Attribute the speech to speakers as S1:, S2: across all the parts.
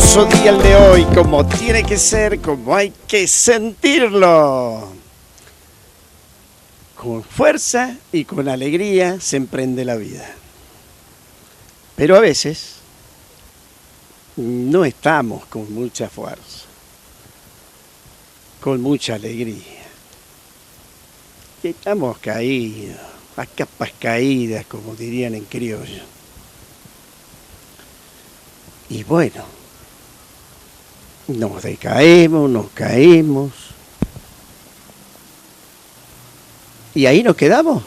S1: hermoso día el de hoy, como tiene que ser, como hay que sentirlo. Con fuerza y con alegría se emprende la vida. Pero a veces no estamos con mucha fuerza, con mucha alegría. Estamos caídos, a capas caídas, como dirían en criollo. Y bueno, nos decaemos, nos caemos. Y ahí nos quedamos.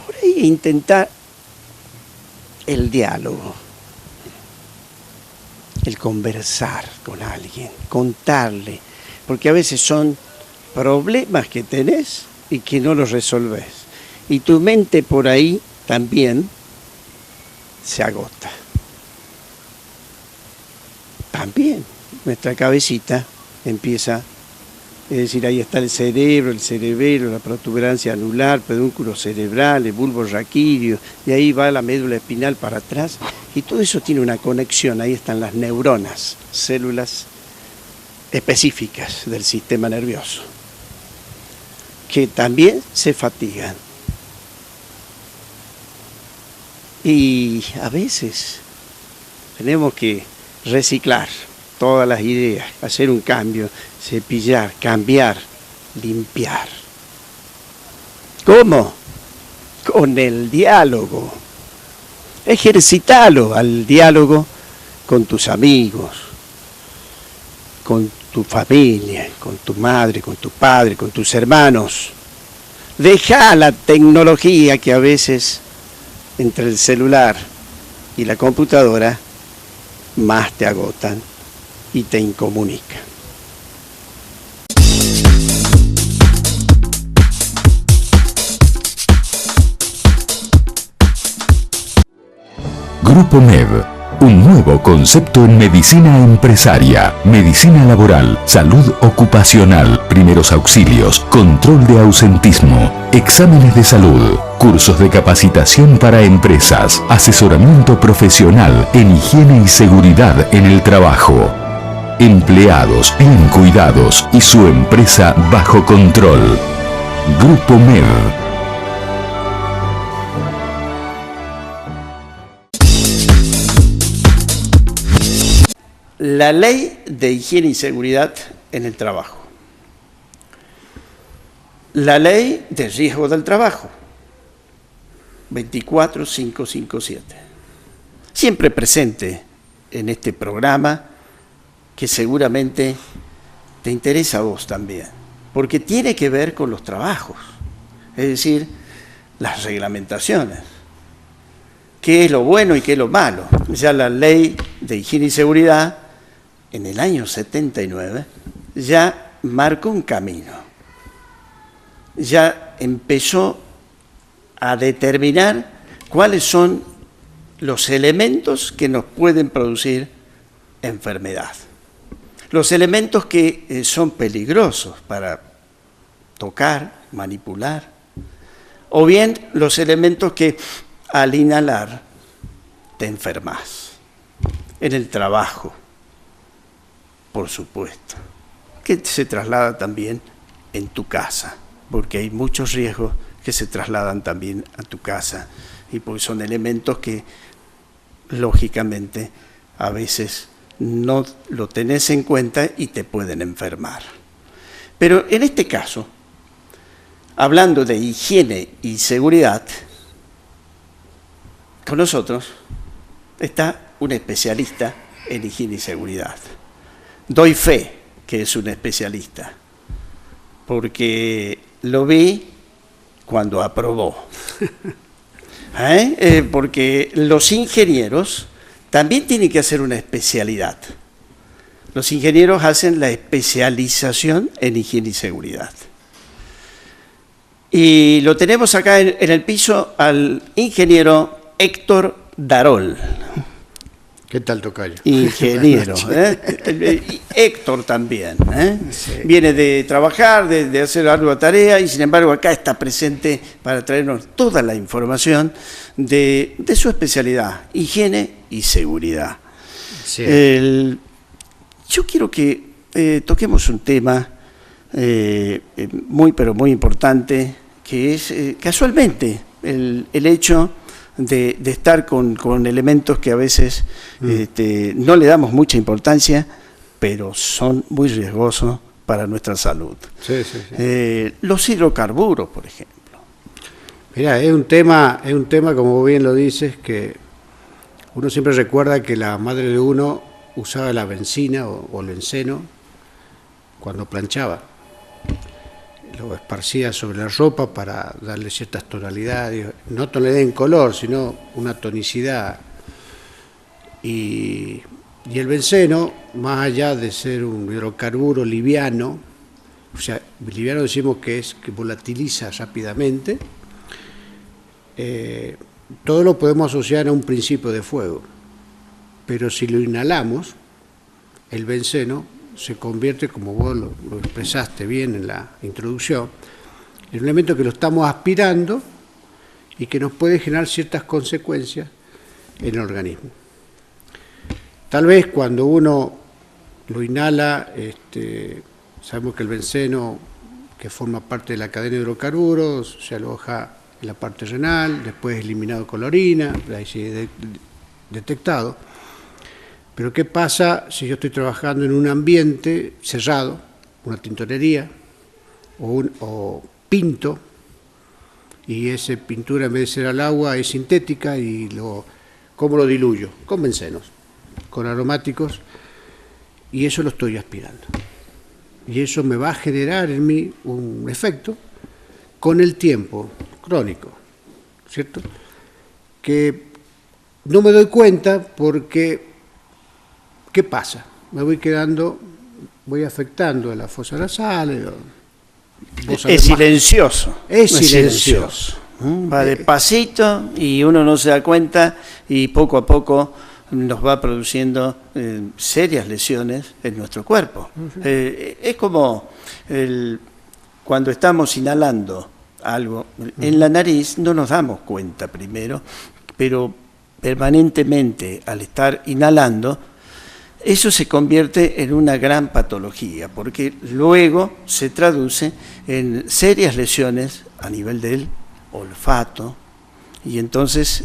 S1: Por ahí intentar el diálogo, el conversar con alguien, contarle, porque a veces son problemas que tenés y que no los resolvés. Y tu mente por ahí también se agota. También nuestra cabecita empieza, es decir, ahí está el cerebro, el cerebelo, la protuberancia anular, pedúnculo cerebral, el bulbo raquídeo, y ahí va la médula espinal para atrás, y todo eso tiene una conexión, ahí están las neuronas, células específicas del sistema nervioso, que también se fatigan. Y a veces tenemos que reciclar todas las ideas, hacer un cambio, cepillar, cambiar, limpiar. ¿Cómo? Con el diálogo. Ejercitalo al diálogo con tus amigos, con tu familia, con tu madre, con tu padre, con tus hermanos. Deja la tecnología que a veces entre el celular y la computadora más te agotan y te incomunican.
S2: Grupo MED, un nuevo concepto en medicina empresaria, medicina laboral, salud ocupacional, primeros auxilios, control de ausentismo, exámenes de salud, cursos de capacitación para empresas, asesoramiento profesional en higiene y seguridad en el trabajo. Empleados bien cuidados y su empresa bajo control. Grupo MED.
S1: La ley de higiene y seguridad en el trabajo. La ley de riesgo del trabajo. 24557. Siempre presente en este programa que seguramente te interesa a vos también, porque tiene que ver con los trabajos, es decir, las reglamentaciones. ¿Qué es lo bueno y qué es lo malo? Ya la ley de higiene y seguridad en el año 79 ya marcó un camino, ya empezó a determinar cuáles son los elementos que nos pueden producir enfermedad, los elementos que son peligrosos para tocar, manipular, o bien los elementos que al inhalar te enfermas. En el trabajo, por supuesto, que se traslada también en tu casa, porque hay muchos riesgos que se trasladan también a tu casa, y porque son elementos que, lógicamente, a veces no lo tenés en cuenta y te pueden enfermar. Pero en este caso, hablando de higiene y seguridad, con nosotros está un especialista en higiene y seguridad. Doy fe que es un especialista, porque lo vi cuando aprobó. Porque los ingenieros también tienen que hacer una especialidad. Los ingenieros hacen la especialización en higiene y seguridad. Y lo tenemos acá en el piso al ingeniero Héctor Darol.
S3: ¿Qué tal, tocayo?
S1: Ingeniero. Y Héctor también. Sí. Viene de trabajar, de hacer ardua tarea, y sin embargo acá está presente para traernos toda la información de su especialidad, higiene y seguridad. Sí. Yo quiero que toquemos un tema muy, pero muy importante, que es casualmente el hecho de estar con elementos que a veces no le damos mucha importancia, pero son muy riesgosos para nuestra salud.
S3: Sí, sí, sí.
S1: Los hidrocarburos, por ejemplo.
S3: Mirá, es un tema, como vos bien lo dices, que uno siempre recuerda que la madre de uno usaba la benzina o el enceno cuando planchaba. Lo esparcía sobre la ropa para darle ciertas tonalidades, no tonalidad en color, sino una tonicidad. Y el benceno, más allá de ser un hidrocarburo liviano, o sea, liviano decimos que volatiliza rápidamente, todo lo podemos asociar a un principio de fuego. Pero si lo inhalamos, el benceno se convierte, como vos lo expresaste bien en la introducción, en un elemento que lo estamos aspirando y que nos puede generar ciertas consecuencias en el organismo. Tal vez cuando uno lo inhala, sabemos que el benceno, que forma parte de la cadena de hidrocarburos, se aloja en la parte renal, después es eliminado con la orina, ahí sí es detectado. Pero ¿qué pasa si yo estoy trabajando en un ambiente cerrado, una tintorería, o pinto, y esa pintura en vez de ser al agua es sintética, y ¿cómo lo diluyo? Con bencenos, con aromáticos, y eso lo estoy aspirando. Y eso me va a generar en mí un efecto con el tiempo crónico, ¿cierto? Que no me doy cuenta porque... ¿Qué pasa? Me voy afectando a la fosa nasal.
S1: Es silencioso.
S3: Es silencioso.
S1: Va despacito y uno no se da cuenta, y poco a poco nos va produciendo serias lesiones en nuestro cuerpo. Es como cuando estamos inhalando algo en la nariz, no nos damos cuenta primero, pero permanentemente al estar inhalando, eso se convierte en una gran patología, porque luego se traduce en serias lesiones a nivel del olfato, y entonces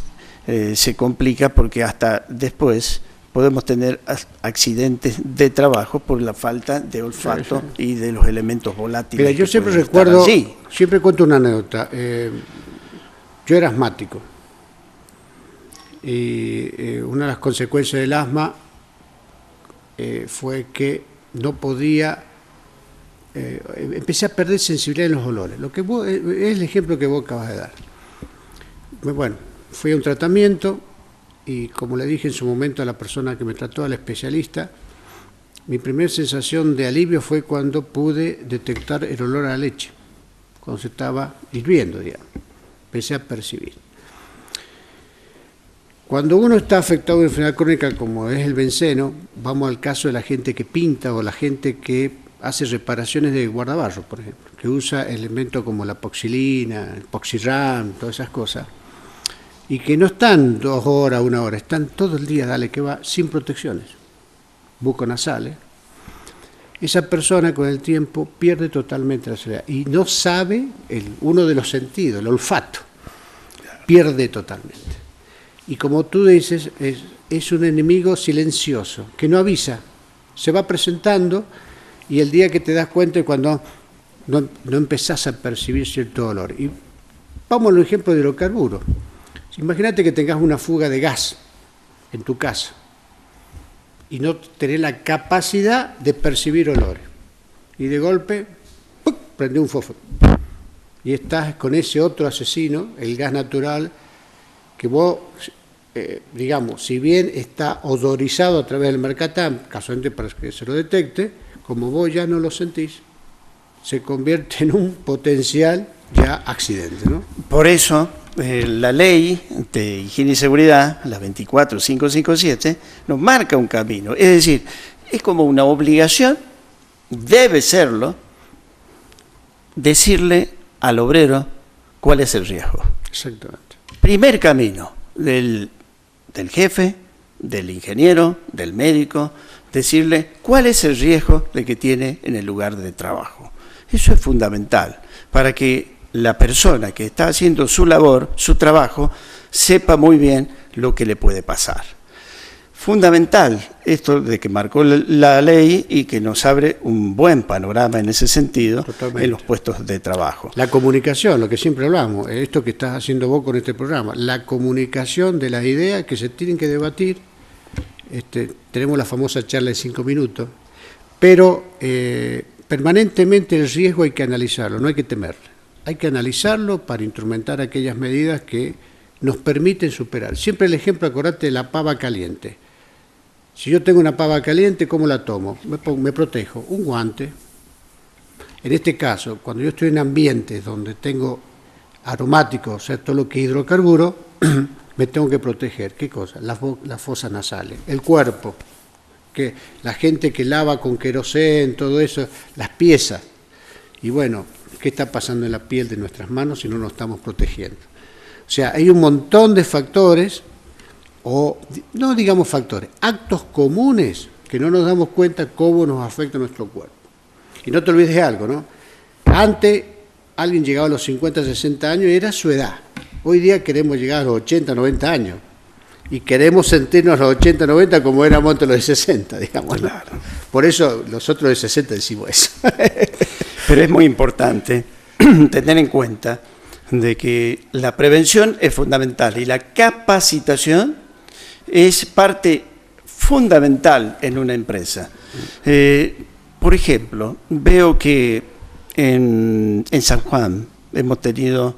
S1: se complica, porque hasta después podemos tener accidentes de trabajo por la falta de olfato y de los elementos volátiles.
S3: Mira, yo siempre recuerdo, siempre cuento una anécdota. Yo era asmático, y una de las consecuencias del asma fue que no podía, empecé a perder sensibilidad en los olores, lo que es el ejemplo que vos acabas de dar. Bueno, fui a un tratamiento y, como le dije en su momento a la persona que me trató, al especialista, mi primera sensación de alivio fue cuando pude detectar el olor a la leche, cuando se estaba hirviendo, digamos. Empecé a percibir. Cuando uno está afectado de enfermedad crónica como es el benceno, vamos al caso de la gente que pinta o la gente que hace reparaciones de guardabarro, por ejemplo, que usa elementos como la epoxilina, el epoxirram, todas esas cosas, y que no están 2 horas, 1 hora, están todo el día, dale que va, sin protecciones, buconasales. Esa persona con el tiempo pierde totalmente la sensibilidad y no sabe uno de los sentidos, el olfato, pierde totalmente. Y como tú dices, es un enemigo silencioso, que no avisa, se va presentando, y el día que te das cuenta es cuando no empezás a percibir cierto dolor. Y vamos al ejemplo de hidrocarburos. Imagínate que tengas una fuga de gas en tu casa y no tenés la capacidad de percibir olores. Y de golpe, ¡puc!, prende un fósforo. Y estás con ese otro asesino, el gas natural, que vos, digamos, si bien está odorizado a través del mercatán, casualmente para que se lo detecte, como vos ya no lo sentís, se convierte en un potencial ya accidente, ¿no?
S1: Por eso la ley de higiene y seguridad, la 24557, nos marca un camino. Es decir, es como una obligación, debe serlo, decirle al obrero cuál es el riesgo.
S3: Exactamente.
S1: Primer camino del jefe, del ingeniero, del médico, decirle cuál es el riesgo de que tiene en el lugar de trabajo. Eso es fundamental para que la persona que está haciendo su labor, su trabajo, sepa muy bien lo que le puede pasar. Fundamental esto de que marcó la ley y que nos abre un buen panorama en ese sentido. Totalmente. En los puestos de trabajo.
S3: La comunicación, lo que siempre hablamos, esto que estás haciendo vos con este programa, la comunicación de las ideas que se tienen que debatir. Tenemos la famosa charla de 5 minutos, pero permanentemente el riesgo hay que analizarlo, no hay que temerle. Hay que analizarlo para instrumentar aquellas medidas que nos permiten superar. Siempre el ejemplo, acordate de la pava caliente. Si yo tengo una pava caliente, ¿cómo la tomo? Me protejo. Un guante. En este caso, cuando yo estoy en ambientes donde tengo aromáticos, o sea, todo lo que es hidrocarburo, me tengo que proteger. ¿Qué cosa? Las fosas nasales, el cuerpo, que la gente que lava con querosén, todo eso, las piezas. Y bueno, ¿qué está pasando en la piel de nuestras manos si no nos estamos protegiendo? O sea, hay un montón de factores, o no digamos factores, actos comunes que no nos damos cuenta cómo nos afecta nuestro cuerpo. Y no te olvides de algo, ¿no? Antes alguien llegaba a los 50, 60 años y era su edad. Hoy día queremos llegar a los 80, 90 años. Y queremos sentirnos a los 80, 90 como éramos antes los de 60, digamos. Claro. Por eso nosotros de 60 decimos eso.
S1: Pero es muy importante tener en cuenta de que la prevención es fundamental y la capacitación es parte fundamental en una empresa. Por ejemplo, veo que en San Juan hemos tenido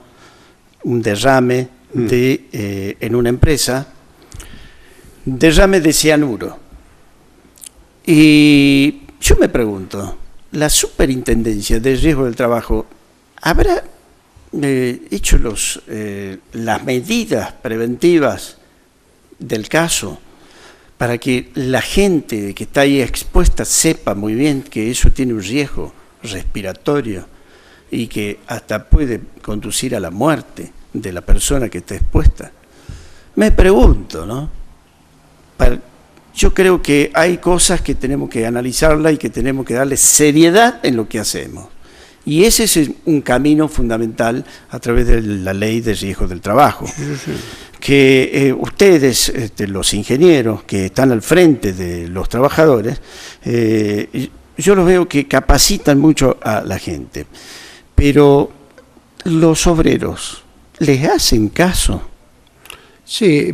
S1: un derrame en una empresa, derrame de cianuro. Y yo me pregunto, ¿la Superintendencia de Riesgo del Trabajo habrá hecho las medidas preventivas del caso para que la gente que está ahí expuesta sepa muy bien que eso tiene un riesgo respiratorio y que hasta puede conducir a la muerte de la persona que está expuesta? Me pregunto, ¿no? Yo creo que hay cosas que tenemos que analizarlas y que tenemos que darle seriedad en lo que hacemos. Y ese es un camino fundamental a través de la ley de riesgo del trabajo. Que ustedes, los ingenieros que están al frente de los trabajadores, yo los veo que capacitan mucho a la gente. Pero los obreros, ¿les hacen caso?
S3: Sí,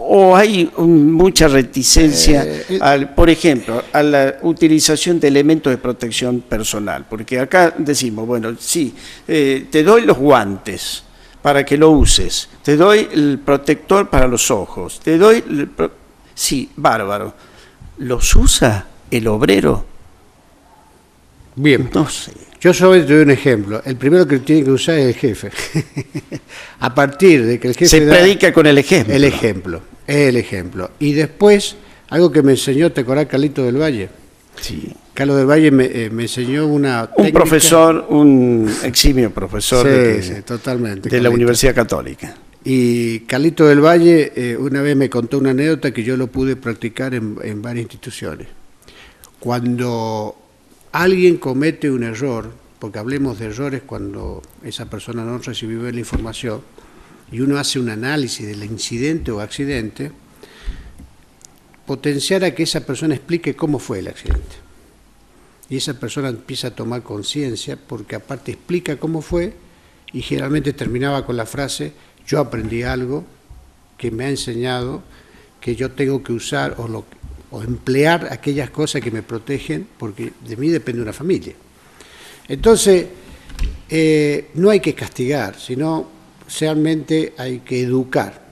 S1: o hay mucha reticencia, por ejemplo, a la utilización de elementos de protección personal, porque acá decimos, bueno, sí, te doy los guantes para que lo uses, te doy el protector para los ojos, te doy... Sí, bárbaro. ¿Los usa el obrero?
S3: Bien.
S1: No sé.
S3: Yo solo te doy un ejemplo. El primero que tiene que usar es el jefe. A partir de que el jefe
S1: se predica con el ejemplo.
S3: El ejemplo. Y después, algo que me enseñó, ¿te acordás, Carlito del Valle?
S1: Sí.
S3: Carlos del Valle me enseñó una técnica.
S1: Un profesor, un eximio profesor
S3: totalmente,
S1: de la Universidad Católica.
S3: Y Carlito del Valle una vez me contó una anécdota que yo lo pude practicar en varias instituciones. Cuando alguien comete un error, porque hablemos de errores cuando esa persona no recibió la información, y uno hace un análisis del incidente o accidente, potenciar a que esa persona explique cómo fue el accidente. Y esa persona empieza a tomar conciencia, porque aparte explica cómo fue, y generalmente terminaba con la frase: yo aprendí algo que me ha enseñado que yo tengo que usar o emplear aquellas cosas que me protegen, porque de mí depende una familia. Entonces, no hay que castigar, sino realmente hay que educar.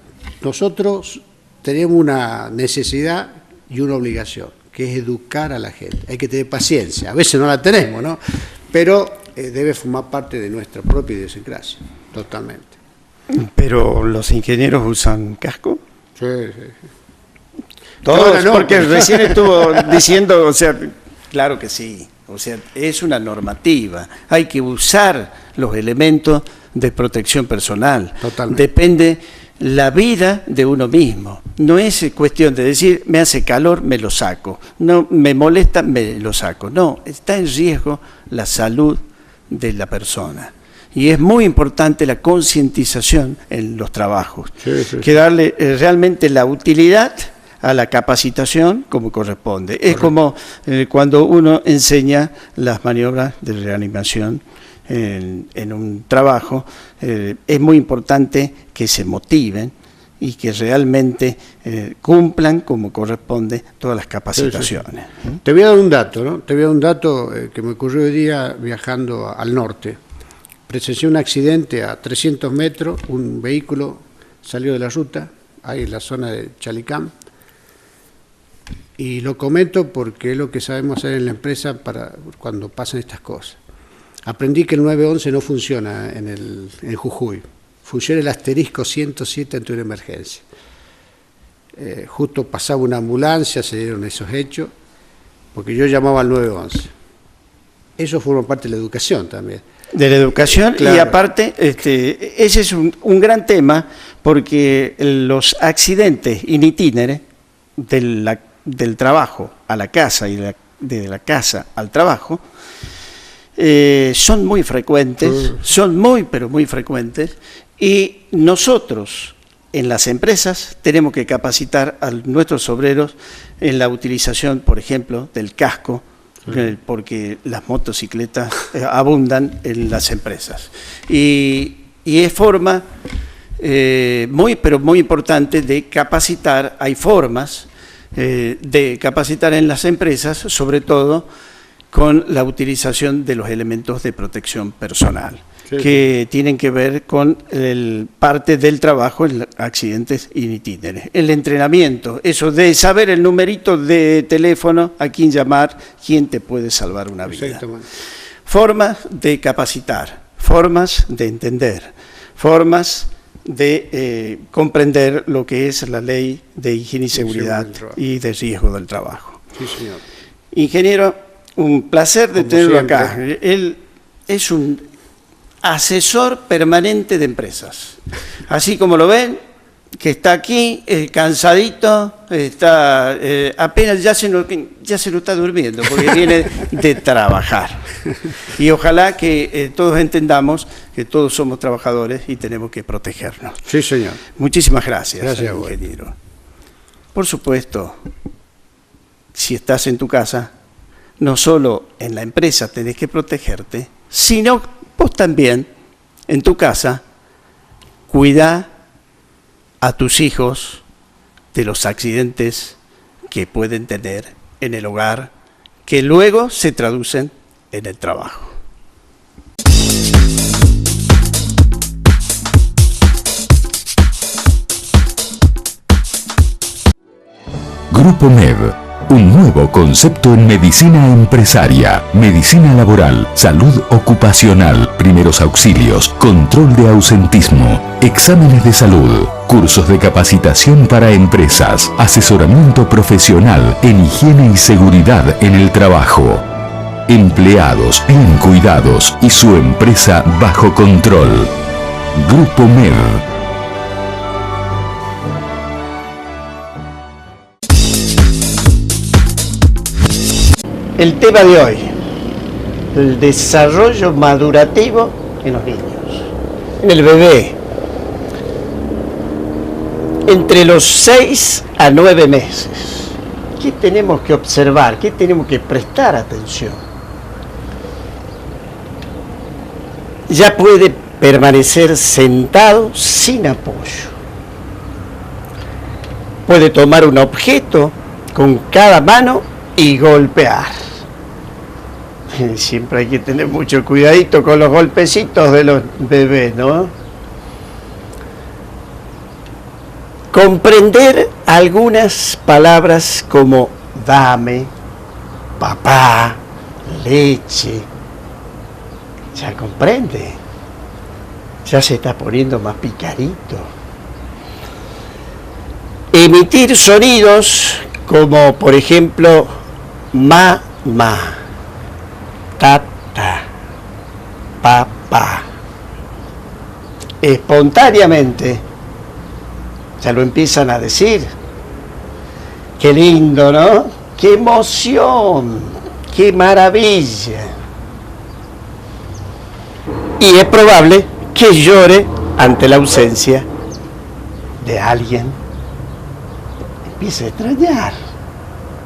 S3: Nosotros tenemos una necesidad y una obligación, que es educar a la gente. Hay que tener paciencia, a veces no la tenemos, ¿no? Pero debe formar parte de nuestra propia idiosincrasia, totalmente.
S1: Pero los ingenieros usan casco.
S3: Sí, sí.
S1: Todos,
S3: Ahora no,
S1: porque
S3: pero-
S1: recién estuvo diciendo, o sea, claro que sí, o sea, es una normativa, hay que usar los elementos de protección personal.
S3: Totalmente.
S1: Depende la vida de uno mismo, no es cuestión de decir, me hace calor, me lo saco, no me molesta, me lo saco, no, está en riesgo la salud de la persona. Y es muy importante la concientización en los trabajos,
S3: Sí, sí.
S1: que darle realmente la utilidad a la capacitación como corresponde. Es como cuando uno enseña las maniobras de reanimación en un trabajo, es muy importante que se motiven y que realmente cumplan como corresponde todas las capacitaciones.
S3: Te voy a dar un dato, ¿no? Te voy a dar un dato que me ocurrió hoy día viajando al norte. Presencié un accidente a 300 metros, un vehículo salió de la ruta, ahí en la zona de Chalicán, y lo comento porque es lo que sabemos hacer en la empresa para cuando pasan estas cosas. Aprendí que el 911 no funciona en Jujuy, funciona el asterisco 107 ante una emergencia. Justo pasaba una ambulancia, se dieron esos hechos, porque yo llamaba al 911. Eso forma parte de la educación también.
S1: De la educación,
S3: Claro.
S1: y aparte, ese es un gran tema, porque los accidentes in itinere del trabajo a la casa y de la casa al trabajo son muy frecuentes, son muy, pero muy frecuentes, y nosotros en las empresas tenemos que capacitar a nuestros obreros en la utilización, por ejemplo, del casco, porque las motocicletas abundan en las empresas. Y es forma muy, pero muy importante de capacitar, hay formas de capacitar en las empresas, sobre todo con la utilización de los elementos de protección personal,
S3: Sí.
S1: que tienen que ver con parte del trabajo en accidentes in itinere. El entrenamiento, eso de saber el numerito de teléfono, a quién llamar, quién te puede salvar una vida.
S3: Exactamente.
S1: Formas de capacitar, formas de entender, formas de comprender lo que es la ley de higiene y seguridad
S3: del trabajo.
S1: y de riesgo del trabajo.
S3: Sí, señor.
S1: Ingeniero, un placer de
S3: Como
S1: tenerlo
S3: siempre.
S1: acá. Él es un asesor permanente de empresas. Así como lo ven, que está aquí, cansadito, está apenas ya se lo está durmiendo, porque viene de trabajar. Y ojalá que todos entendamos que todos somos trabajadores y tenemos que protegernos.
S3: Sí, señor.
S1: Muchísimas gracias,
S3: Gracias a vos.
S1: ingeniero. Por supuesto, si estás en tu casa, no solo en la empresa tenés que protegerte, sino vos también, en tu casa, cuidá a tus hijos de los accidentes que pueden tener en el hogar, que luego se traducen en el trabajo.
S2: Grupo MED, un nuevo concepto en medicina empresaria, medicina laboral, salud ocupacional, primeros auxilios, control de ausentismo, exámenes de salud, cursos de capacitación para empresas, asesoramiento profesional en higiene y seguridad en el trabajo. Empleados bien cuidados y su empresa bajo control. Grupo MED.
S1: El tema de hoy, el desarrollo madurativo en los niños, en el bebé, entre los 6 a 9 meses. ¿Qué tenemos que observar? ¿Qué tenemos que prestar atención? Ya puede permanecer sentado sin apoyo. Puede tomar un objeto con cada mano y golpear. Siempre hay que tener mucho cuidadito con los golpecitos de los bebés, ¿no? Comprender algunas palabras como dame, papá, leche. Ya comprende. Ya se está poniendo más picarito. Emitir sonidos como, por ejemplo, ma, tata, papá. Espontáneamente ya lo empiezan a decir. Qué lindo, ¿no? Qué emoción, qué maravilla. Y es probable que llore ante la ausencia de alguien. Empieza a extrañar.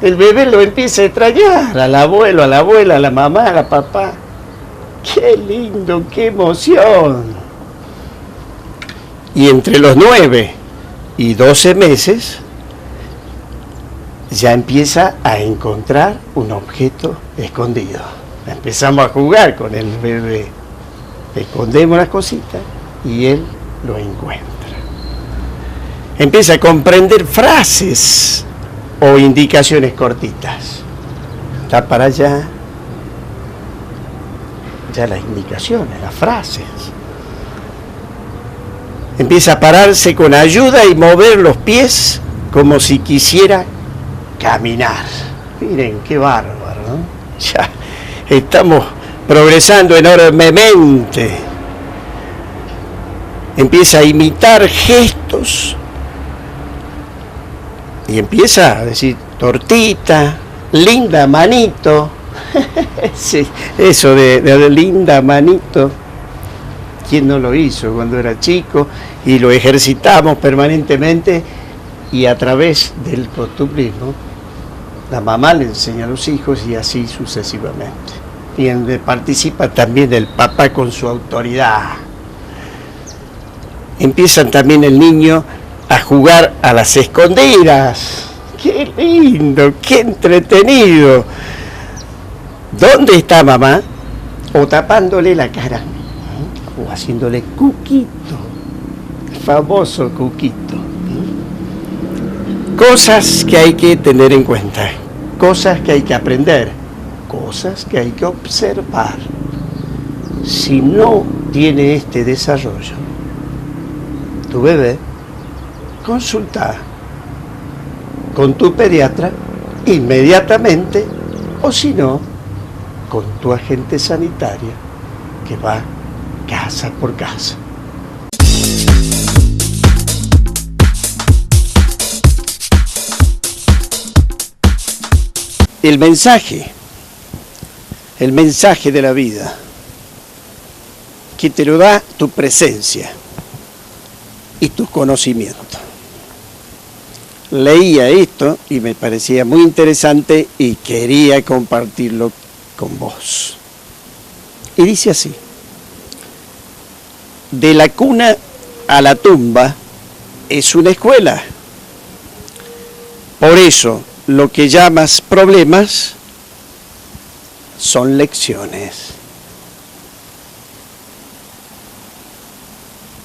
S1: El bebé lo empieza a extrañar. Al abuelo, a la abuela, a la mamá, a la papá. ¡Qué lindo, qué emoción! Y entre los 9 y 12 meses ya empieza a encontrar un objeto escondido. Empezamos a jugar con el bebé. Escondemos las cositas y él lo encuentra. Empieza a comprender frases o indicaciones cortitas. Está para allá. Ya las indicaciones, las frases. Empieza a pararse con ayuda y mover los pies como si quisiera caminar. Miren qué bárbaro, ¿no? Ya estamos progresando enormemente. Empieza a imitar gestos y empieza a decir tortita, linda manito. Sí, eso de linda manito, ¿quién no lo hizo cuando era chico? Y lo ejercitamos permanentemente, y a través del costumbrismo la mamá le enseña a los hijos y así sucesivamente. Y donde participa también el papá con su autoridad. Empiezan también el niño a jugar a las escondidas. ¡Qué lindo! ¡Qué entretenido! ¿Dónde está mamá? O tapándole la cara, o haciéndole cuquito, el famoso cuquito. Cosas que hay que tener en cuenta, cosas que hay que aprender, cosas que hay que observar. Si no tiene este desarrollo, tu bebé, consulta con tu pediatra inmediatamente, o si no, con tu agente sanitario que va casa por casa. El mensaje de la vida, que te lo da tu presencia y tu conocimiento. Leía esto y me parecía muy interesante y quería compartirlo con vos. Y dice así: de la cuna a la tumba es una escuela. Por eso, lo que llamas problemas son lecciones.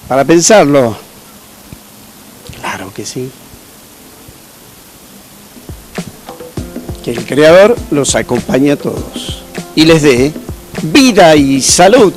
S1: Para pensarlo, claro que sí. Que el Creador los acompañe a todos y les dé vida y salud.